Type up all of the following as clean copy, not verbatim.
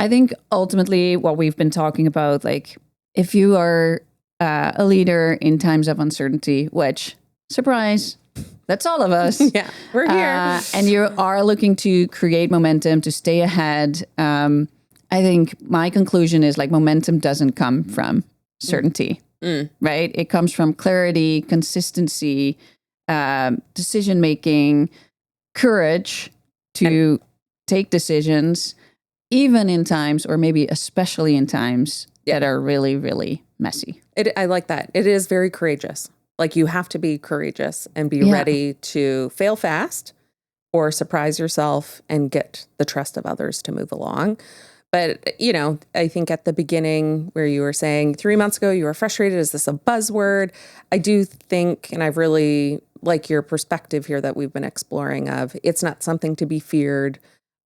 I think ultimately what we've been talking about, like if you are a leader in times of uncertainty, which, surprise, that's all of us. Yeah, we're here. And you are looking to create momentum, to stay ahead. I think my conclusion is like momentum doesn't come from certainty, right? It comes from clarity, consistency, decision-making, courage to take decisions, even in times, or maybe especially in times that are really, really messy. I like that. It is very courageous. Like you have to be courageous and be ready to fail fast or surprise yourself and get the trust of others to move along. But, you know, I think at the beginning where you were saying 3 months ago, you were frustrated. Is this a buzzword? I do think, and I've really like your perspective here that we've been exploring of, it's not something to be feared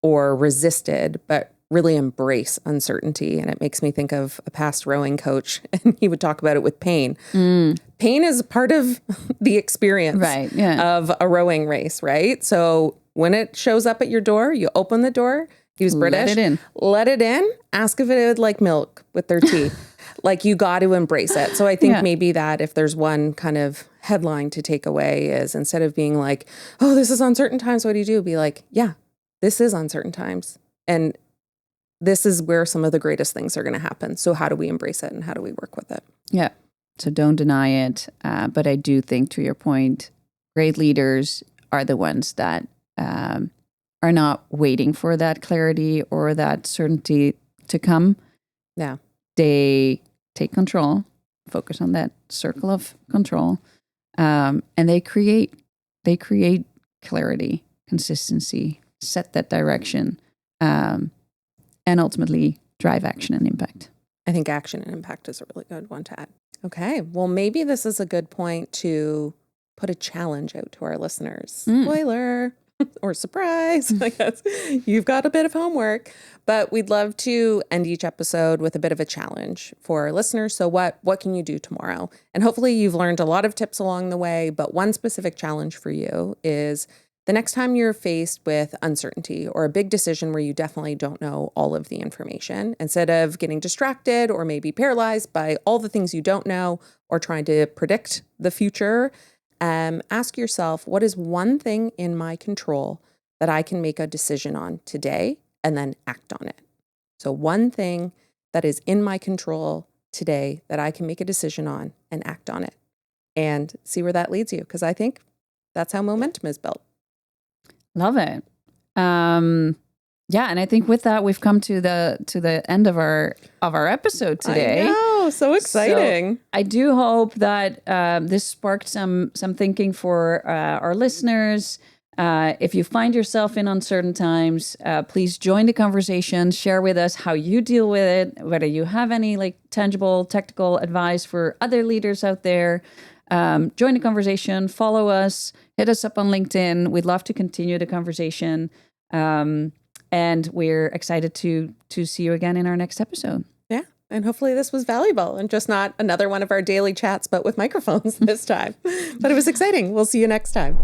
or resisted, but really embrace uncertainty. And it makes me think of a past rowing coach, and he would talk about it with pain. Pain is part of the experience of a rowing race, right? So when it shows up at your door, you open the door. He was British. Let it in. Ask if it would like milk with their tea. Like you got to embrace it. So I think maybe that if there's one kind of headline to take away is instead of being like, oh, this is uncertain times, what do you do? Be like, yeah, this is uncertain times. And this is where some of the greatest things are going to happen. So how do we embrace it and how do we work with it? Yeah. So don't deny it. But I do think, to your point, great leaders are the ones that are not waiting for that clarity or that certainty to come. Yeah. They take control, focus on that circle of control, and they create clarity, consistency, set that direction, and ultimately drive action and impact. I think action and impact is a really good one to add. Okay. Well, maybe this is a good point to put a challenge out to our listeners. Spoiler or surprise, I guess. You've got a bit of homework, but we'd love to end each episode with a bit of a challenge for our listeners. So what can you do tomorrow? And hopefully you've learned a lot of tips along the way, but one specific challenge for you is the next time you're faced with uncertainty or a big decision where you definitely don't know all of the information, instead of getting distracted or maybe paralyzed by all the things you don't know or trying to predict the future, ask yourself, what is one thing in my control that I can make a decision on today and then act on it? So one thing that is in my control today that I can make a decision on and act on it, and see where that leads you. Because I think that's how momentum is built. Love it. Yeah, and I think with that we've come to the end of our episode today. I know, so exciting. So I do hope that this sparked some thinking for our listeners. If you find yourself in uncertain times, please join the conversation. Share with us how you deal with it. Whether you have any like tangible technical advice for other leaders out there. Join the conversation. Follow us. Hit us up on LinkedIn. We'd love to continue the conversation. And we're excited to see you again in our next episode. Yeah. And hopefully this was valuable and just not another one of our daily chats, but with microphones this time. But it was exciting. We'll see you next time.